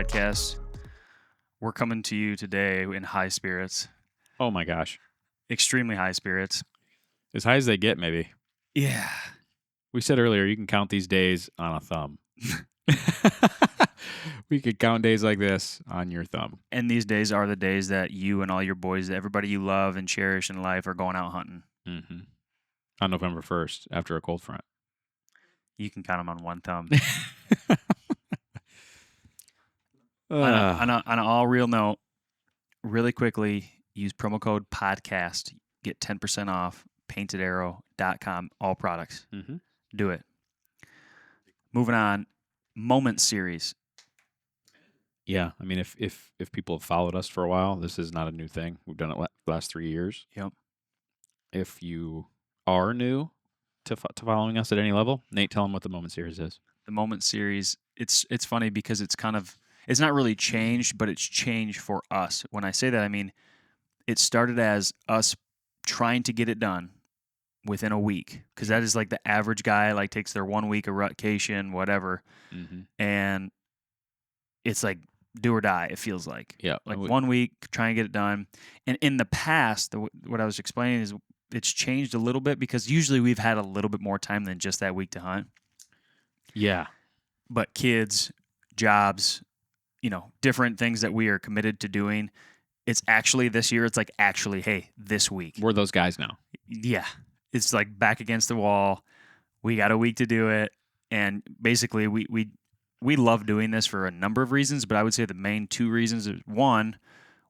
Podcast. We're coming to you today in high spirits, Oh my gosh. extremely high spirits. As high as they get, maybe. Yeah. We said earlier you can count these days on a thumb. We could count days like this on your thumb. And these days are the days that you and all your boys, everybody you love and cherish in life, are going out hunting. Mm-hmm. On November 1st, after a cold front. You can count them on one thumb. Uh, On an all real note, really quickly, use promo code podcast. Get 10% off paintedarrow.com, all products. mhm. Do it. Moving on, Moment Series. Yeah, I mean, if people have followed us for a while, this is not a new thing. We've done it the last 3 years. Yep. If you are new to following us at any level, Nate, tell them what the Moment Series is. The Moment Series, it's funny because it's not really changed, but it's changed for us. When I say that, I mean it started as us trying to get it done within a week, because that is like the average guy like takes their 1 week of rutcation, whatever, Mm-hmm. and it's like do or die. It feels like Yeah, 1 week, try and get it done. And in the past, what I was explaining is it's changed a little bit because usually we've had a little bit more time than just that week to hunt. yeah, But kids, jobs, different things that we are committed to doing. It's actually this year, it's like actually, hey, this week. we're those guys now. Yeah. It's like back against the wall. We got a week to do it. And basically we love doing this for a number of reasons, but I would say the main two reasons is, one,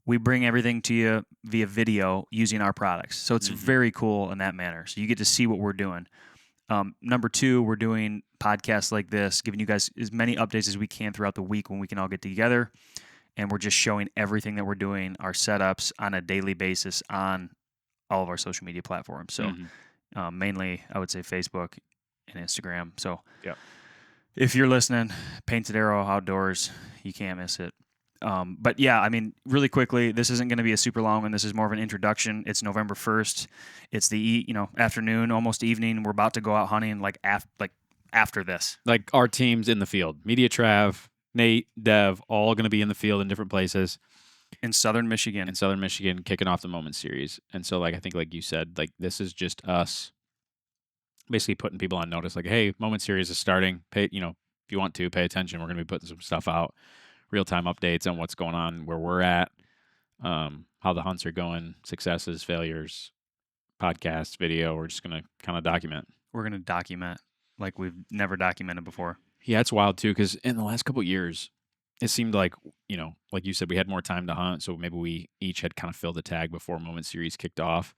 we bring everything to you via video using our products. So it's very cool in that manner. So you get to see what we're doing. Number two, we're doing podcasts like this, giving you guys as many updates as we can throughout the week when we can all get together. And we're just showing everything that we're doing, our setups on a daily basis on all of our social media platforms. So mainly, I would say Facebook and Instagram. So if you're listening, Painted Arrow Outdoors, you can't miss it. But yeah, I mean, really quickly, this isn't going to be a super long one. This is more of an introduction. It's November 1st. It's the afternoon, almost evening. We're about to go out hunting after this. Like our team's in the field. Media Trav, Nate, Dev, all going to be in the field in different places in southern Michigan. Kicking off the Moment Series. And so, I think, like you said, this is just us basically putting people on notice. Like, hey, Moment Series is starting. If you want to, pay attention. We're going to be putting some stuff out, real-time updates on what's going on, where we're at, how the hunts are going, successes, failures, podcasts, video. We're just going to kind of document. We're going to document like we've never documented before. Yeah, it's wild too, because in the last couple of years, it seemed like, like you said, we had more time to hunt, so maybe we each had kind of filled the tag before Moment Series kicked off.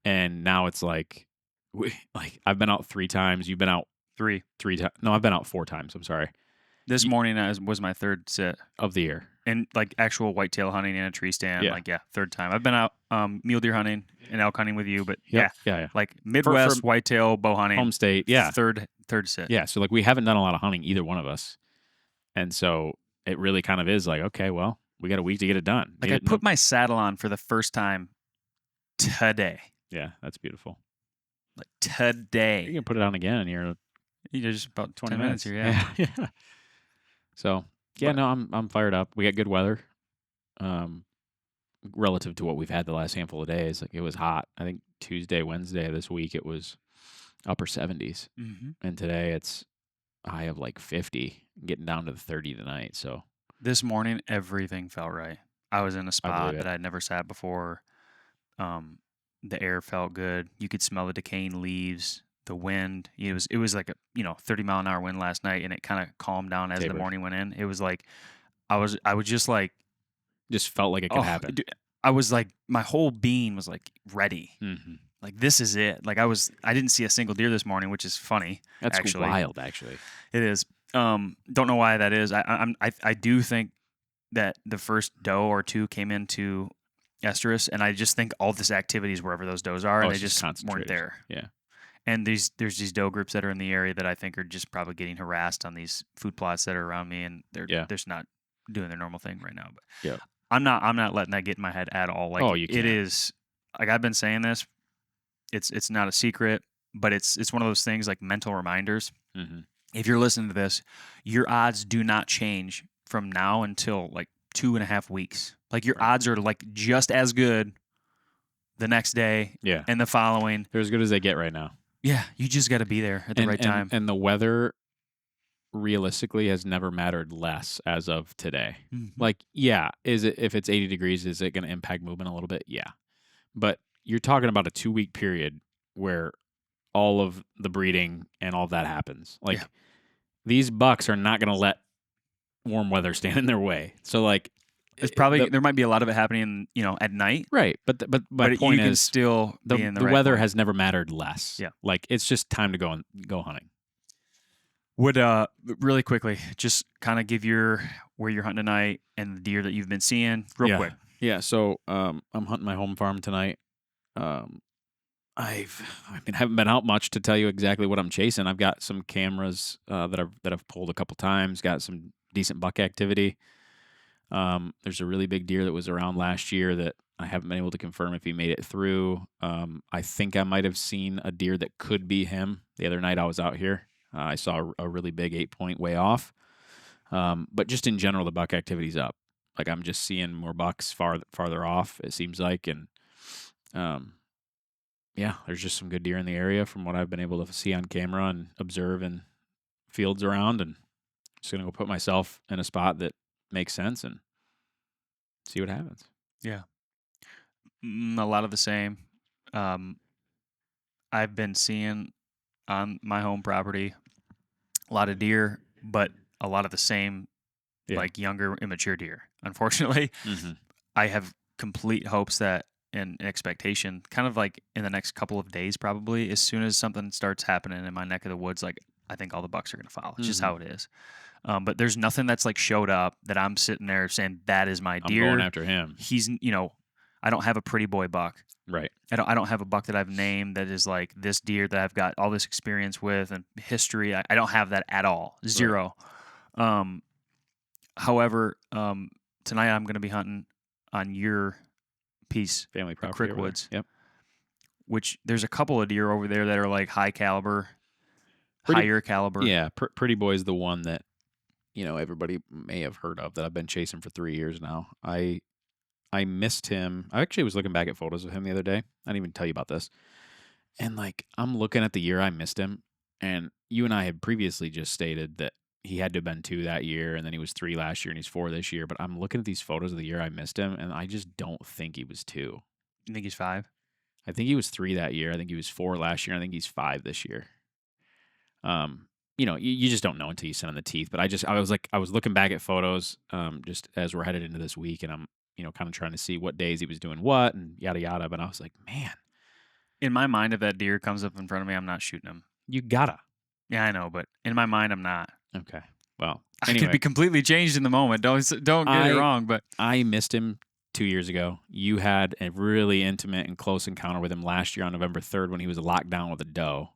And now it's like I've been out 3 times. You've been out three times. No, I've been out 4 times. I'm sorry. This morning was my third sit of the year. And like actual whitetail hunting in a tree stand. Yeah. Third time. I've been out mule deer hunting and elk hunting with you, but yeah. Like Midwest whitetail bow hunting. Home state, yeah. Third sit. Yeah, so we haven't done a lot of hunting, either one of us. And so it really kind of is like, okay, well, we got a week to get it done. Like I put my saddle on for the first time today. Yeah, that's beautiful. Like today. You can put it on again in here. Just about 20 minutes here, yeah. So, I'm fired up. We got good weather. Relative to what we've had the last handful of days. Like, it was hot. I think Tuesday, Wednesday of this week, it was upper 70s. Mm-hmm. And today it's a high of like 50, getting down to the 30 tonight. So this morning, everything felt right. I was in a spot that I'd never sat before. The air felt good. You could smell the decaying leaves, the wind. It was like a 30-mile-an-hour wind last night, and it kind of calmed down as the morning went in. It was like I was just like, just felt like it could happen. Dude, I was like, my whole being was like ready. Mm-hmm. Like, this is it. Like I didn't see a single deer this morning, which is funny. That's actually. Wild, actually. It is. Don't know why that is. I do think that the first doe or two came into estrus, and I just think all this activity is wherever those does are, and they just weren't there. Yeah. And there's these doe groups that are in the area that I think are just probably getting harassed on these food plots that are around me, and they're just not doing their normal thing right now. But I'm not letting that get in my head at all. Like, you can't. It is, like I've been saying this. It's not a secret, but it's one of those things like mental reminders. Mm-hmm. If you're listening to this, your odds do not change from now until like 2.5 weeks. Like your Right. odds are like just as good the next day Yeah. and the following. They're as good as they get right now. Yeah, you just got to be there at the right time. And the weather realistically has never mattered less as of today. Mhm. Like, yeah, if it's 80 degrees, is it going to impact movement a little bit? Yeah. But you're talking about a 2-week period where all of the breeding and all of that happens. Like, Yeah. these bucks are not going to let warm weather stand in their way. So, like, It's probably there might be a lot of it happening, at night. right. But my But point you can is, still be in the the right weather point. has never mattered less. Yeah. Like, it's just time to go hunting. Would really quickly just kind of give where you're hunting tonight and the deer that you've been seeing real quick. Yeah, so I'm hunting my home farm tonight. Haven't been out much to tell you exactly what I'm chasing. I've got some cameras that I've pulled a couple times. Got some decent buck activity. There's a really big deer that was around last year that I haven't been able to confirm if he made it through. I think I might have seen a deer that could be him the other night I was out here. I saw a really big 8-point way off. But just in general, the buck activity's up. Like, I'm just seeing more bucks farther off, it seems like. And yeah, there's just some good deer in the area from what I've been able to see on camera and observe in fields around. And just going to go put myself in a spot that makes sense and see what happens. Yeah. A lot of the same. I've been seeing on my home property a lot of deer, but a lot of the same, Yeah. like younger, immature deer. Unfortunately, I have complete hopes that and expectation, kind of like in the next couple of days, probably as soon as something starts happening in my neck of the woods, like I think all the bucks are going to follow. It's just how it is. But there's nothing that's like showed up that I'm sitting there saying that is my I'm deer. going after him. He's, I don't have a pretty boy buck. Right. I don't have a buck that I've named that is like this deer that I've got all this experience with and history. I don't have that at all. Zero. However, tonight I'm going to be hunting on your piece, Family property. Crick over there. Woods. Yep. which there's a couple of deer over there that are like high caliber, higher caliber. Yeah. Pretty Boy's the one that, everybody may have heard of that I've been chasing for 3 years now. I missed him. I actually was looking back at photos of him the other day. I didn't even tell you about this. And like, I'm looking at the year I missed him. And you and I had previously just stated that he had to have been 2 that year, and then he was 3 last year, and he's 4 this year. But I'm looking at these photos of the year I missed him, and I just don't think he was 2. You think he's 5? I think he was 3 that year. I think he was 4 last year. I think he's 5 this year. You just don't know until you send in the teeth. But I was looking back at photos, just as we're headed into this week, and I'm, kind of trying to see what days he was doing what and yada yada. But I was like, man, In my mind, if that deer comes up in front of me, I'm not shooting him. you gotta. Yeah, I know, but in my mind, I'm not. Okay. Well, I anyway, could be completely changed in the moment. Don't get it wrong, but I missed him 2 years ago. You had a really intimate and close encounter with him last year on November 3rd when he was locked down with a doe.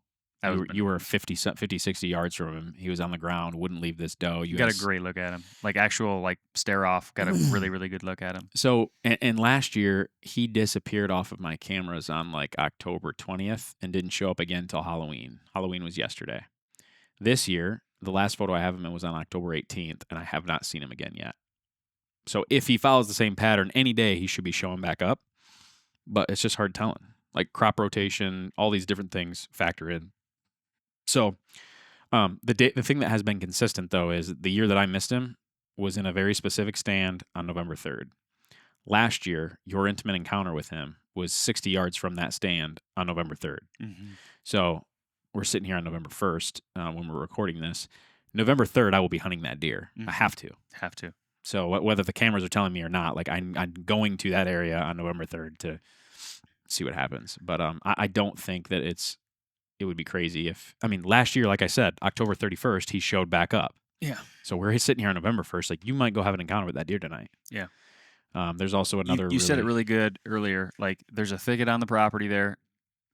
You were 50, 60 yards from him. He was on the ground, wouldn't leave this doe. you got a great look at him, like actual like stare off. Got a really really good look at him. So, and last year he disappeared off of my cameras on like October 20th and didn't show up again until Halloween. Halloween was yesterday. This year, the last photo I have him in was on October 18th, and I have not seen him again yet. So if he follows the same pattern, any day he should be showing back up, but it's just hard telling. Like crop rotation, all these different things factor in. So the thing that has been consistent, though, is the year that I missed him was in a very specific stand on November 3rd. Last year, your intimate encounter with him was 60 yards from that stand on November 3rd. Mm-hmm. So we're sitting here on November 1st when we're recording this. November 3rd, I will be hunting that deer. Mm-hmm. I have to. Have to. So whether the cameras are telling me or not, like I'm going to that area on November 3rd to see what happens. But I don't think that it would be crazy if, last year, like I said, October 31st, he showed back up. Yeah. So we're sitting here on November 1st, like you might go have an encounter with that deer tonight. Yeah. There's also another. You said it really good earlier. Like there's a thicket on the property there.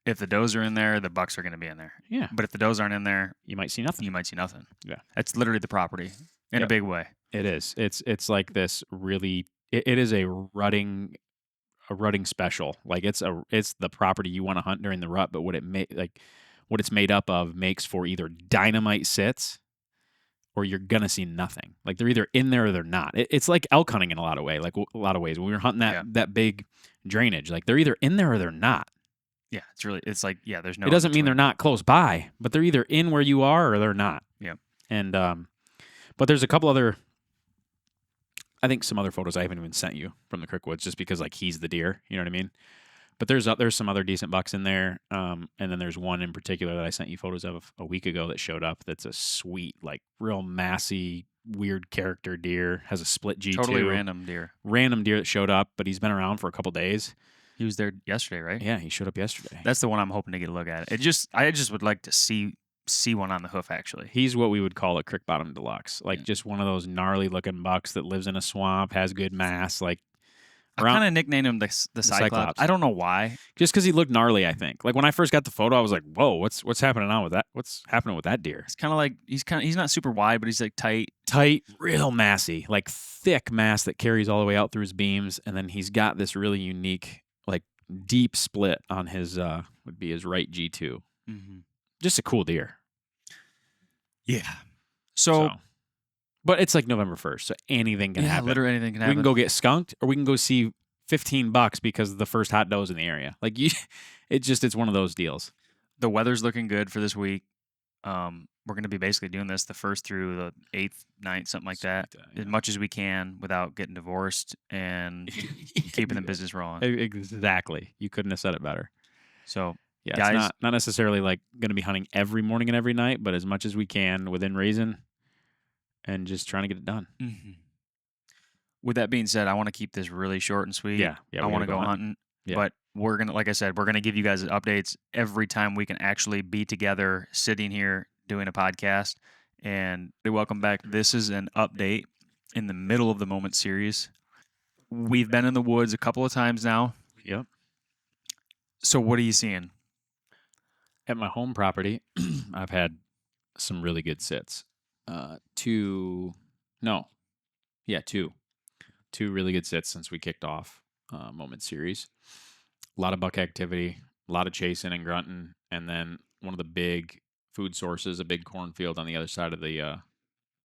If the does are in there, the bucks are going to be in there. Yeah. But if the does aren't in there, You might see nothing. you might see nothing. Yeah. That's literally the property in Yeah. a big way. It is. It's like this really. It is a rutting special. Like it's the property you want to hunt during the rut, but what it's made up of makes for either dynamite sits or you're gonna see nothing. Like they're either in there or they're not. It's like elk hunting in a lot of ways. When we were hunting that big drainage, like they're either in there or they're not. Yeah, it's like there's no. It doesn't mean they're not close by, but they're either in where you are or they're not. Yeah. And but there's a couple other. I think some other photos I haven't even sent you from the Crickwoods, just because like he's the deer. You know what I mean? But there's some other decent bucks in there, and then there's one in particular that I sent you photos of a week ago that showed up. That's a sweet, like real massy, weird character deer. Has a split G2. Totally random deer That showed up, but he's been around for a couple days. He was there yesterday, right? Yeah, he showed up yesterday. That's the one I'm hoping to get a look at. I just would like to see one on the hoof. Actually, he's what we would call a Crick Bottom Deluxe, like just one of those gnarly looking bucks that lives in a swamp, has good mass, like. I kind of nicknamed him the Cyclops. I don't know why. Just because he looked gnarly, I think. Like when I first got the photo, I was like, "Whoa, what's happening on with that? What's happening with that deer?" It's kind of like he's not super wide, but he's like tight, real massy, like thick mass that carries all the way out through his beams, and then he's got this really unique, like deep split on his would be his right G2. Mm-hmm. Just a cool deer. Yeah. So but it's like November 1st, so anything can happen. Literally anything can happen. We can go get skunked, or we can go see $15 because the first hot doe's in the area. Like it's one of those deals. The weather's looking good for this week. We're going to be basically doing this the 1st through the 8th, 9th, something like that, as much as we can without getting divorced and keeping the business rolling. Exactly. You couldn't have said it better. So, yeah, guys, it's not necessarily like going to be hunting every morning and every night, but as much as we can within reason. And just trying to get it done. Mm-hmm. With that being said, I want to keep this really short and sweet. Yeah. I want to go hunting. Yeah. But we're going to, like I said, we're going to give you guys updates every time we can actually be together, sitting here doing a podcast. And welcome back. This is an update in the middle of the Moment series. We've been in the woods a couple of times now. Yep. So what are you seeing? At my home property, I've had some really good sits. Two really good sits since we kicked off Moment series. A lot of buck activity, a lot of chasing and grunting, and then one of the big food sources, a big cornfield on the other side of the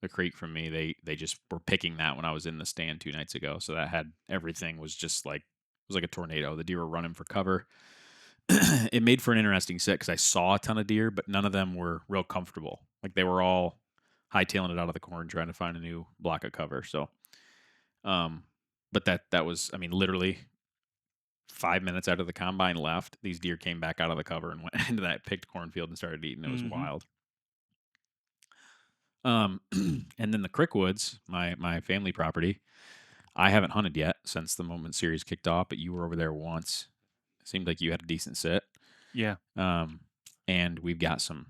creek from me. They just were picking that when I was in the stand 2 nights ago. So that had everything was just like, it was like a tornado. The deer were running for cover. It made for an interesting sit because I saw a ton of deer, but none of them were real comfortable. Like they were all hightailing it out of the corn, trying to find a new block of cover. So, but that was, I mean, literally 5 minutes after the combine left, these deer came back out of the cover and went into that picked cornfield and started eating. It was wild. And then the Crickwoods, my family property, I haven't hunted yet since the Moment series kicked off, but you were over there once. It seemed like you had a decent sit. Yeah. And we've got some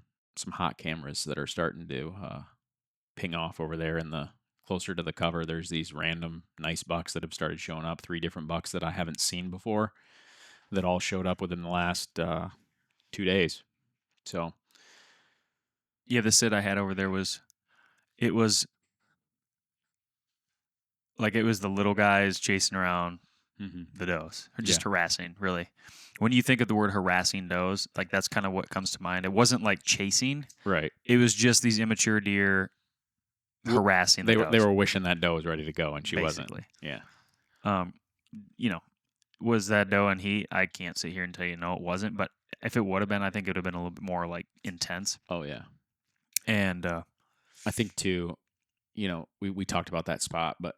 hot cameras that are starting to ping off over there in the closer to the cover. There's these random nice bucks that have started showing up, 3 different bucks that I haven't seen before that all showed up within the last 2 days. So yeah, the sit I had over there was the little guys chasing around the does, or just harassing, really. When you think of the word harassing does, like that's kind of what comes to mind. It wasn't like chasing. Right. It was just these immature deer harassing the does. They were wishing that doe was ready to go and she Basically. wasn't. Yeah. Was that doe in heat? I can't sit here and tell you no, it wasn't. But if it would have been, I think it would have been a little bit more like intense. Oh yeah. And I think too, we talked about that spot, but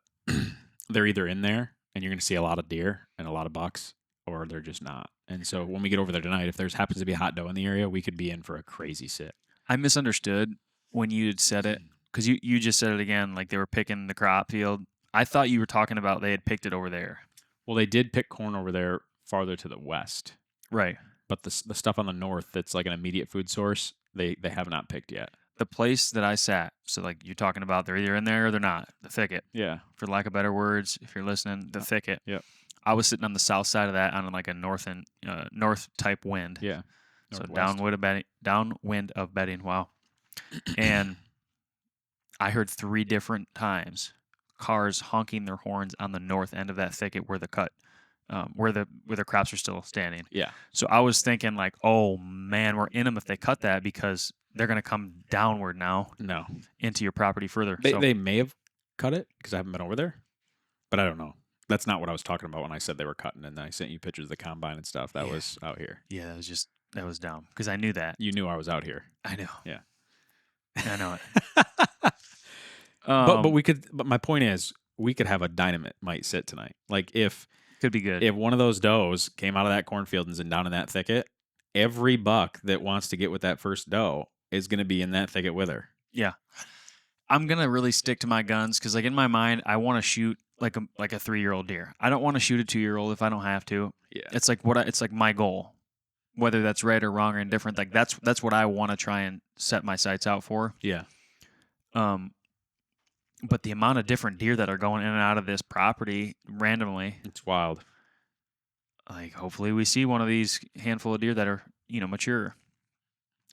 they're either in there and you're going to see a lot of deer and a lot of bucks, or they're just not. And so when we get over there tonight, if there's happens to be a hot doe in the area, we could be in for a crazy sit. I misunderstood when you had said it, because you just said it again, like they were picking the crop field. I thought you were talking about they had picked it over there. Well, they did pick corn over there farther to the west. Right. But the stuff on the north that's like an immediate food source, they have not picked yet. The place that I sat, so like you're talking about, they're either in there or they're not. The thicket. Yeah. For lack of better words, if you're listening, the thicket. Yep. I was sitting on the south side of that on like a north type wind. Yeah. So downwind of bedding. Wow. And I heard 3 different times cars honking their horns on the north end of that thicket where the cut, where the crops are still standing. Yeah. So I was thinking like, oh man, we're in them if they cut that because they're going to come downward now No, into your property further. they So, they may have cut it because I haven't been over there, but I don't know. That's not what I was talking about when I said they were cutting, and I sent you pictures of the combine and stuff. That Yeah. was out here. yeah, that was dumb because I knew that. You knew I was out here. I know. Yeah. I know it. But we could. But my point is, we could have a dynamite sit tonight. Like if could be good. if one of those does came out of that cornfield and is down in that thicket, every buck that wants to get with that first doe is going to be in that thicket with her. Yeah. I'm going to really stick to my guns because, like, in my mind, I want to shoot like a 3-year-old deer. I don't want to shoot a 2-year-old if I don't have to. Yeah. It's like it's like my goal, whether that's right or wrong or indifferent. Like that's what I want to try and set my sights out for. Yeah. But the amount of different deer that are going in and out of this property randomly, It's wild. like hopefully we see one of these handful of deer that are, mature.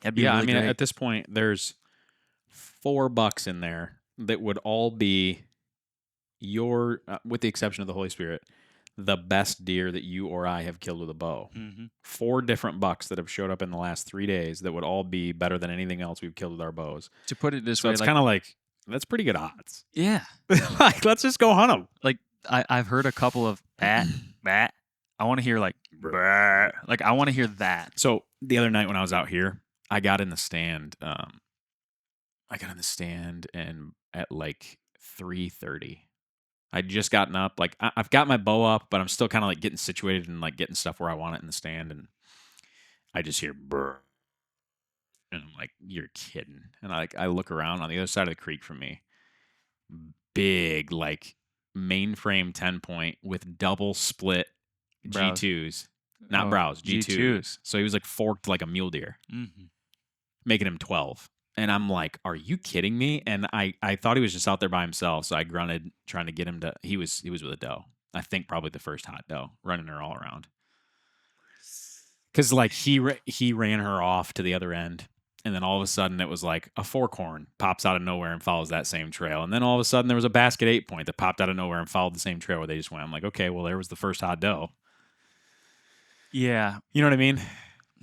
That'd be Yeah. really I mean, great. at this point, there's 4 bucks in there that would all be your, with the exception of the Holy Spirit, the best deer that you or I have killed with a bow. Mm-hmm. 4 different bucks that have showed up in the last 3 days that would all be better than anything else we've killed with our bows. To put it this So way, it's like, kind of like, that's pretty good odds. yeah, Like, let's just go hunt them. I've heard a couple of bat. I want to hear like, "Bah." Like I want to hear that. So the other night when I was out here, I got in the stand. And at like 3:30, I'd just gotten up. Like I've got my bow up, but I'm still kind of like getting situated and like getting stuff where I want it in the stand. And I just hear brr, and I'm like, "You're kidding!" And I look around on the other side of the creek from me, big like mainframe 10-point with double split Browse. G2s, not Oh, browse, G2s. G2s. So he was like forked like a mule deer, Mm-hmm. making him 12. And I'm like, are you kidding me? And I thought he was just out there by himself. So I grunted, trying to get him to, he was with a doe. I think probably the first hot doe, running her all around. Cause like he ran her off to the other end. And then all of a sudden it was like a forkhorn pops out of nowhere and follows that same trail. And then all of a sudden there was a basket 8-point that popped out of nowhere and followed the same trail where they just went. I'm like, okay, well, there was the first hot doe. Yeah. You know what I mean?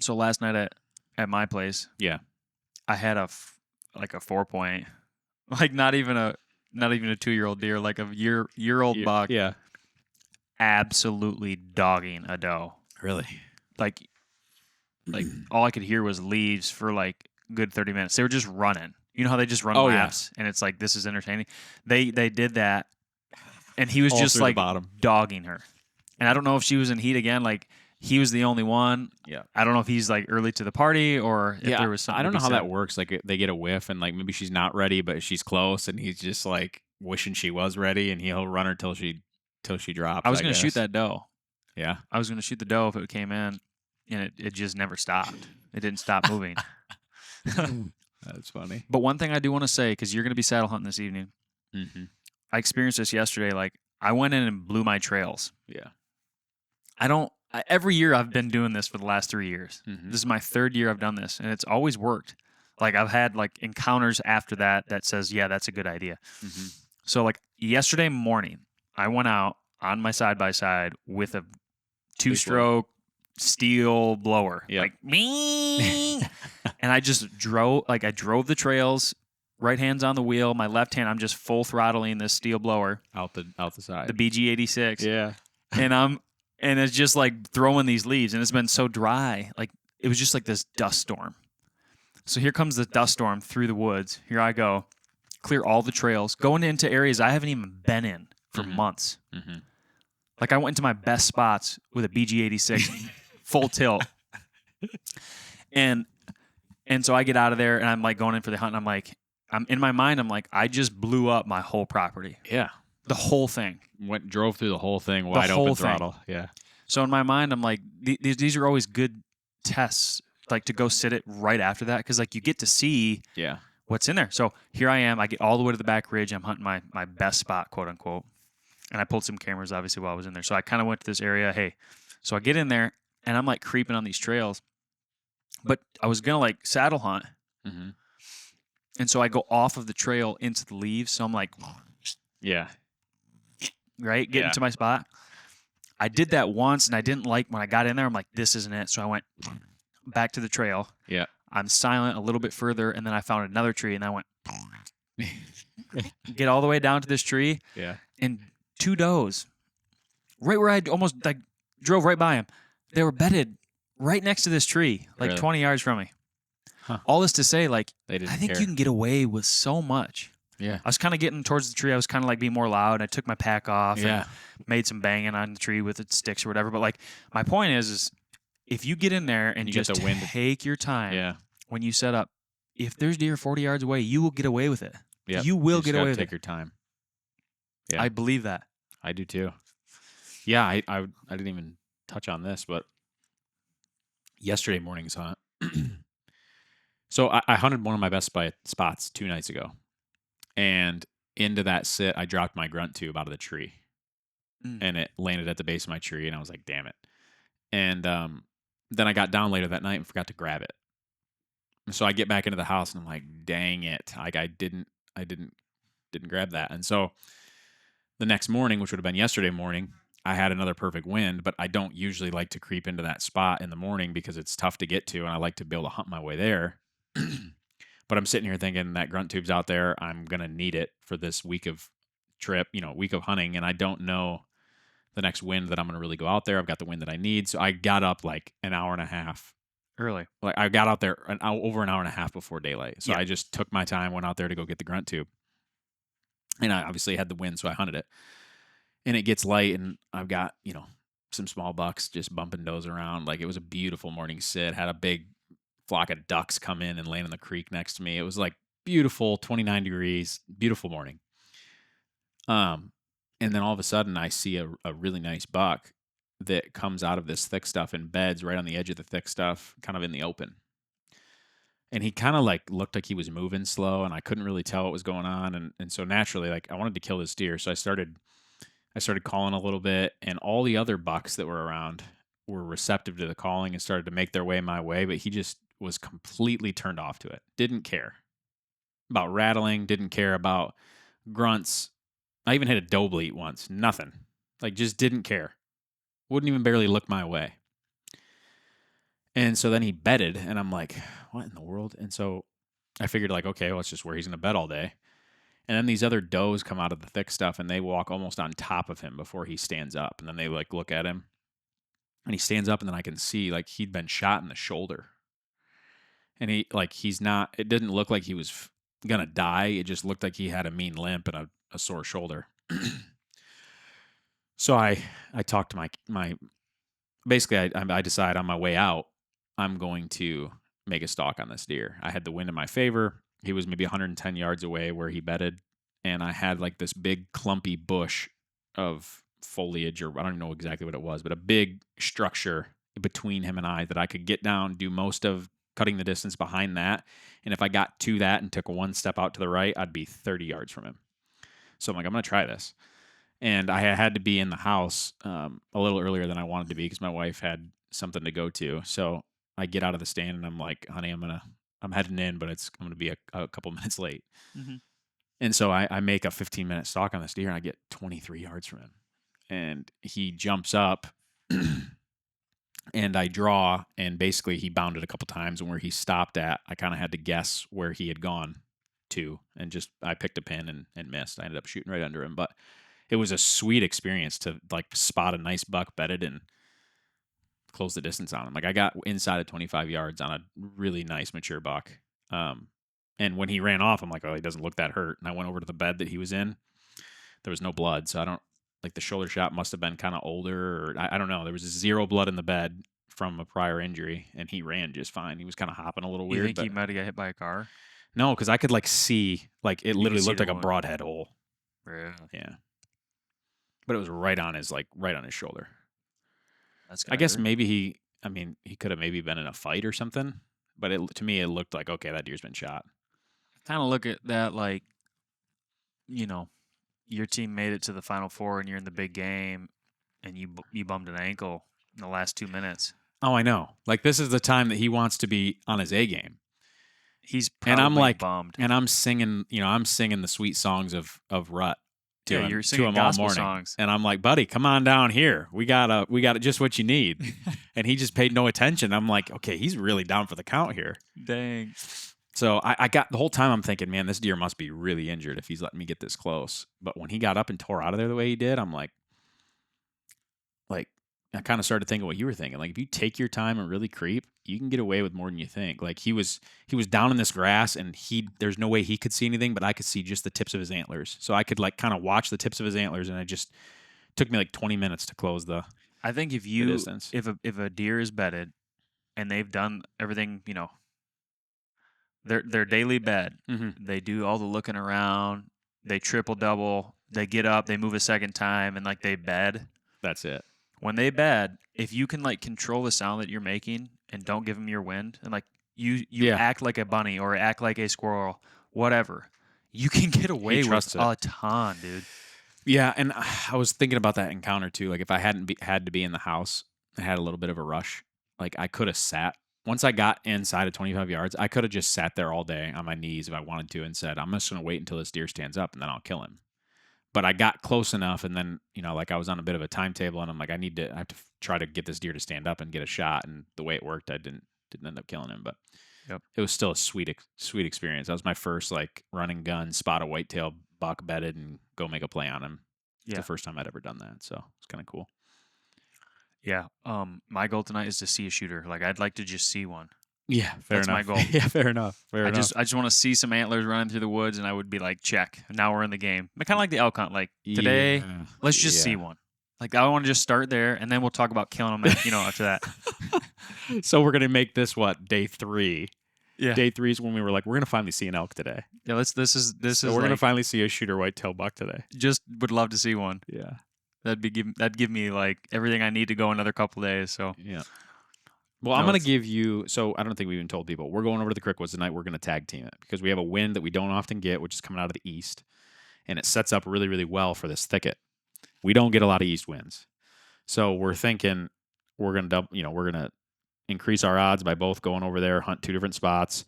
So last night at my place, Yeah. I had a 4-point, like not even a 2-year-old deer, like a year-old buck, Yeah. absolutely dogging a doe. Really? Like all I could hear was leaves for like good 30 minutes. They were just running. You know how they just run Oh, yeah. laps, and it's like this is entertaining. They did that, and he was All just through the like bottom. dogging her. And I don't know if she was in heat again. Like he was the only one. Yeah. I don't know if he's like early to the party or if there was something. I don't to know be how said. that works. Like they get a whiff and like maybe she's not ready, but she's close, and he's just like wishing she was ready, and he'll run her till she drops. I was going to shoot guess. that doe. Yeah. I was going to shoot the doe if it came in, and it just never stopped. It didn't stop moving. That's funny. But one thing I do want to say, because you're going to be saddle hunting this evening, Mm-hmm. I experienced this yesterday. Like I went in and blew my trails. Yeah. Every year I've been doing this for the last 3 years. Mm-hmm. This is my 3rd year I've done this, and it's always worked. Like I've had like encounters after that says, yeah, that's a good idea. Mm-hmm. So like yesterday morning, I went out on my side-by-side with a 2-stroke steel blower. Yep. Like me. And I just drove the trails, right hand's on the wheel, my left hand, I'm just full throttling this steel blower, Out the side. the BG86. Yeah. And it's just like throwing these leaves, and it's been so dry. Like it was just like this dust storm. So here comes the dust storm through the woods. Here I go, clear all the trails, going into areas I haven't even been in for Mhm. months. Mm-hmm. Like I went into my best spots with a BG86 full tilt. And so I get out of there and I'm like going in for the hunt, and I'm in my mind, I'm like, I just blew up my whole property. Yeah. The whole thing. Drove through the whole thing, wide whole open thing. throttle. Yeah. So in my mind, I'm like, these are always good tests, like to go sit it right after that, because like you get to see Yeah. what's in there. So here I am. I get all the way to the back ridge. I'm hunting my best spot, quote unquote. And I pulled some cameras, obviously, while I was in there. So I kind of went to this area. Hey, so I get in there, and I'm like creeping on these trails. But I was going to like saddle hunt. Mm-hmm. And so I go off of the trail into the leaves. So I'm like, Yeah. right, get Yeah. into my spot. I did that once, and I didn't like when I got in there. I'm like, this isn't it. So I went back to the trail. Yeah. I'm silent a little bit further, and then I found another tree, and I went get all the way down to this tree, Yeah. and 2 does, right where I almost like drove right by them. They were bedded right next to this tree, like Really? 20 yards from me. Huh. All this to say, like, They didn't I think care. you can get away with so much. Yeah. I was kind of getting towards the tree. I was kind of like being more loud. I took my pack off Yeah. and made some banging on the tree with its sticks or whatever. But like, my point is if you get in there and You get just the wind. take your time Yeah. when you set up, if there's deer 40 yards away, you will get away with it. Yeah. You will just get gotta away with take it. your time. Yeah. I believe that. I do too. Yeah, I didn't even touch on this, but yesterday morning's hunt. So I hunted one of my best spots 2 nights ago, and into that sit, I dropped my grunt tube out of the tree, and it landed at the base of my tree, and I was like, "Damn it!" And then I got down later that night and forgot to grab it. And so I get back into the house, and I'm like, "Dang it! Like I didn't grab that." And so the next morning, which would have been yesterday morning, I had another perfect wind, but I don't usually like to creep into that spot in the morning because it's tough to get to, and I like to be able to hunt my way there. But I'm sitting here thinking that grunt tube's out there. I'm going to need it for this week of trip, week of hunting, and I don't know the next wind that I'm going to really go out there. I've got the wind that I need. So I got up like an hour and a half. Early. Like I got out there over an hour and a half before daylight. So Yeah. I just took my time, went out there to go get the grunt tube. And I obviously had the wind, so I hunted it. And it gets light, and I've got, some small bucks just bumping does around. Like it was a beautiful morning sit. Had a big flock of ducks come in and land in the creek next to me. It was like beautiful, 29 degrees, beautiful morning. And then all of a sudden I see a really nice buck that comes out of this thick stuff and beds right on the edge of the thick stuff, kind of in the open. And he kind of like looked like he was moving slow, and I couldn't really tell what was going on. And so naturally, like I wanted to kill this deer. So I started calling a little bit, and all the other bucks that were around were receptive to the calling and started to make their way my way, but he just was completely turned off to it. Didn't care about rattling, didn't care about grunts. I even hit a doe bleat once. Nothing. Like just didn't care. Wouldn't even barely look my way. And so then he bedded, and I'm like, what in the world? And so I figured like, okay, well, it's just where he's going to bed all day. And then these other does come out of the thick stuff, and they walk almost on top of him before he stands up. And then they like look at him, and he stands up, and then I can see like he'd been shot in the shoulder. And he's not, it didn't look like he was going to die. It just looked like he had a mean limp and a sore shoulder. So I talked to my basically I decide on my way out, I'm going to make a stalk on this deer. I had the wind in my favor. He was maybe 110 yards away where he bedded. And I had like this big clumpy bush of foliage, or I don't even know exactly what it was, but a big structure between him and I that I could get down, do most of cutting the distance behind that. And if I got to that and took one step out to the right, I'd be 30 yards from him. So I'm like, I'm going to try this. And I had to be in the house a little earlier than I wanted to be because my wife had something to go to. So I get out of the stand and I'm like, honey, I'm heading in, but I'm going to be a couple minutes late. Mm-hmm. And so I make a 15-minute stalk on this deer, and I get 23 yards from him. And he jumps up and I draw, and basically he bounded a couple times, and where he stopped at, I kind of had to guess where he had gone to, and just I picked a pin and missed. I ended up shooting right under him, but it was a sweet experience to like spot a nice buck bedded and close the distance on him. Like I got inside of 25 yards on a really nice mature buck. And when he ran off, I'm like, oh, he doesn't look that hurt. And I went over to the bed that he was in. There was no blood, so I don't like the shoulder shot must have been kind of older, or I don't know. There was zero blood in the bed from a prior injury, and he ran just fine. He was kind of hopping a little You weird. think he might have got hit by a car? No, because I could like see, like it literally see looked the like a wound. broadhead hole. Yeah. Yeah, but it was right on his shoulder. That's I guess maybe he could have maybe been in a fight or something. But to me, it looked like, okay, that deer's been shot. kind of look at that like, your team made it to the Final Four and you're in the big game, and you bummed an ankle in the last 2 minutes. Oh, I know. Like this is the time that he wants to be on his A game. He's And probably I'm like, bummed. and I'm singing the sweet songs of rut, to Yeah, him, you're to singing him all gospel morning. songs. And I'm like, buddy, come on down here. We got just what you need. And he just paid no attention. I'm like, okay, he's really down for the count here. Dang. So I got the whole time I'm thinking, man, this deer must be really injured if he's letting me get this close. But when he got up and tore out of there the way he did, I'm like I kind of started thinking what you were thinking. Like if you take your time and really creep, you can get away with more than you think. Like he was down in this grass and there's no way he could see anything, but I could see just the tips of his antlers. So I could like kind of watch the tips of his antlers, and it just took me like 20 minutes to close the I think if distance. if a deer is bedded and they've done everything, their daily bed, Mm-hmm. they do all the looking around, they triple double, they get up, they move a second time, and like they bed. That's it. When they bed, if you can like control the sound that you're making and don't give them your wind, and like you Yeah. act like a bunny or act like a squirrel, whatever, you can get away with trusts it. a ton, dude. Yeah, and I was thinking about that encounter too. Like if I hadn't had to be in the house, I had a little bit of a rush. Like I could have sat. Once I got inside of 25 yards, I could have just sat there all day on my knees if I wanted to and said, I'm just going to wait until this deer stands up and then I'll kill him. But I got close enough, and then, like I was on a bit of a timetable, and I'm like, I have to try to get this deer to stand up and get a shot. And the way it worked, I didn't end up killing him, but Yep. It was still a sweet experience. That was my first like running gun, spot a whitetail buck bedded, and go make a play on him. It's Yeah. the first time I'd ever done that, so it's kind of cool. Yeah. My goal tonight is to see a shooter. Like I'd like to just see one. Yeah, fair That's enough. my goal. Yeah, fair enough. I just want to see some antlers running through the woods, and I would be like, check. Now we're in the game. Kind of like the elk hunt. Like today, Yeah. let's just see one. Like I want to just start there, and then we'll talk about killing them. After that. So we're gonna make this day 3. Yeah. Day 3 is when we were like, we're gonna finally see an elk today. Yeah. This is. So we're gonna finally see a shooter whitetail buck today. Just would love to see one. Yeah. That'd give me like everything I need to go another couple days. So Yeah. Well, I'm going to give you, so I don't think we even told people, we're going over to the Crickwoods tonight. We're going to tag team it because we have a wind that we don't often get, which is coming out of the east, and it sets up really, really well for this thicket. We don't get a lot of east winds. So we're thinking we're going to we're going to increase our odds by both going over there, hunt 2 different spots,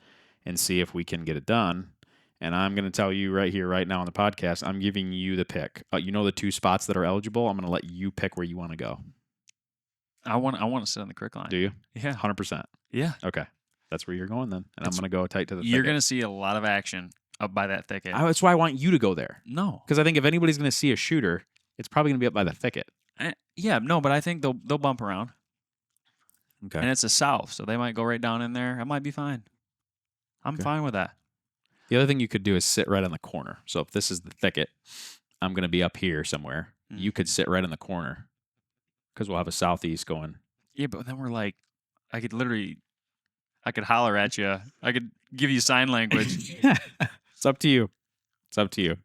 and see if we can get it done. And I'm going to tell you right here, right now on the podcast, I'm giving you the pick. The 2 spots that are eligible. I'm going to let you pick where you want to go. I want to sit on the crick line. Do you? Yeah. 100%. Yeah. Okay. That's where you're going then. And I'm going to go tight to the thicket. You're going to see a lot of action up by that thicket. That's why I want you to go there. No. Because I think if anybody's going to see a shooter, it's probably going to be up by the thicket. But I think they'll bump around. Okay. And it's the south, so they might go right down in there. I might be fine. I'm fine with that. The other thing you could do is sit right on the corner. So if this is the thicket, I'm going to be up here somewhere. You could sit right in the corner because we'll have a southeast going. Yeah, but then we're like, I could holler at you. I could give you sign language. It's up to you. It's up to you.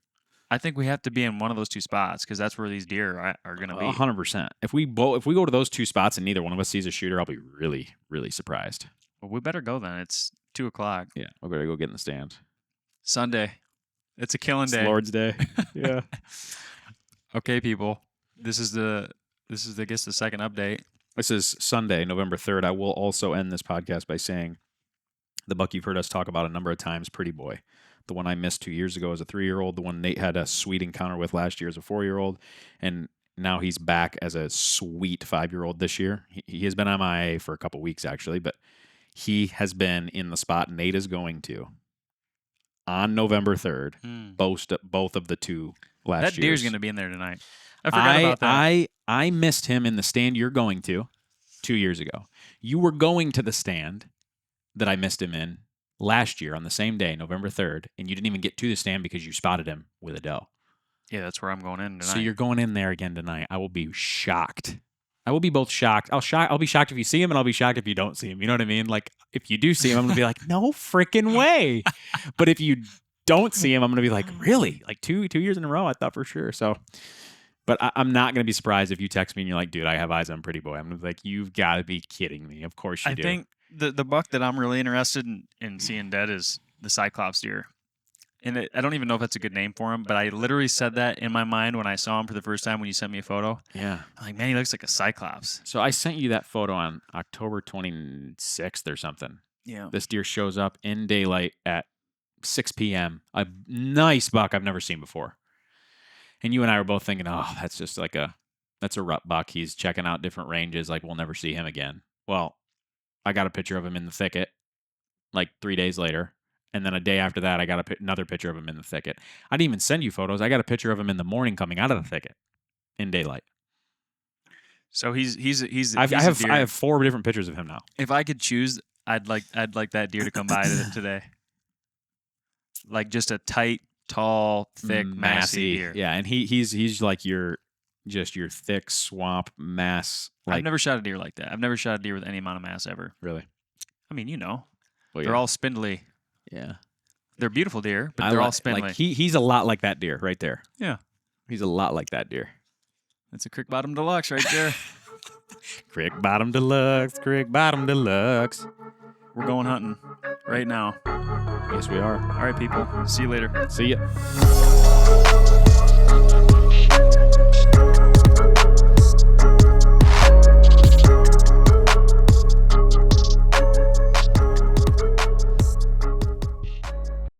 I think we have to be in one of those 2 spots because that's where these deer are going to be. 100%. If we go to those 2 spots and neither one of us sees a shooter, I'll be really, really surprised. Well, we better go then. It's 2:00. Yeah, we better go get in the stand. Sunday. It's a killing day. It's Lord's Day. Yeah. Okay, people. This is I guess the second update. This is Sunday, November 3rd. I will also end this podcast by saying the buck you've heard us talk about a number of times, Pretty Boy. The one I missed 2 years ago as a 3-year-old. The one Nate had a sweet encounter with last year as a 4-year-old. And now he's back as a sweet 5-year-old this year. He has been MIA for a couple weeks, actually, but he has been in the spot Nate is going to on November 3rd, both of the 2 last years. That deer's going to be in there tonight. I forgot about that. I missed him in the stand you're going to 2 years ago. You were going to the stand that I missed him in last year on the same day, November 3rd, and you didn't even get to the stand because you spotted him with a doe. Yeah, that's where I'm going in tonight. So you're going in there again tonight. I will be shocked. I will be both shocked. I'll be shocked if you see him, and I'll be shocked if you don't see him. You know what I mean? Like, if you do see him, I'm going to be like, no freaking way. But if you don't see him, I'm going to be like, really? Like 2 years in a row? I thought for sure. So, but I'm not going to be surprised if you text me and you're like, dude, I have eyes on Pretty Boy. I'm going to be like, you've got to be kidding me. Of course you do. I think the buck that I'm really interested in seeing dead is the Cyclops deer. And I don't even know if that's a good name for him, but I literally said that in my mind when I saw him for the first time when you sent me a photo. Yeah. I'm like, man, he looks like a Cyclops. So I sent you that photo on October 26th or something. Yeah. This deer shows up in daylight at 6 p.m. A nice buck I've never seen before. And you and I were both thinking, oh, that's just like that's a rut buck. He's checking out different ranges. Like, we'll never see him again. Well, I got a picture of him in the thicket like 3 days later. And then a day after that, I got another picture of him in the thicket. I didn't even send you photos. I got a picture of him in the morning coming out of the thicket in daylight. So he's I a have deer. 4 different pictures of him now. If I could choose, I'd like that deer to come by today. Like just a tight, tall, thick, massy deer. Yeah, and he's like your thick swamp mass. Like, I've never shot a deer like that. I've never shot a deer with any amount of mass ever. Really? I mean, Well, they're all spindly. Yeah. They're beautiful deer, but they're all spindly. Like he's a lot like that deer right there. Yeah. He's a lot like that deer. That's a Creek Bottom Deluxe right there. Creek Bottom Deluxe, Creek Bottom Deluxe. We're going hunting right now. Yes, we are. All right, people. See you later. See ya.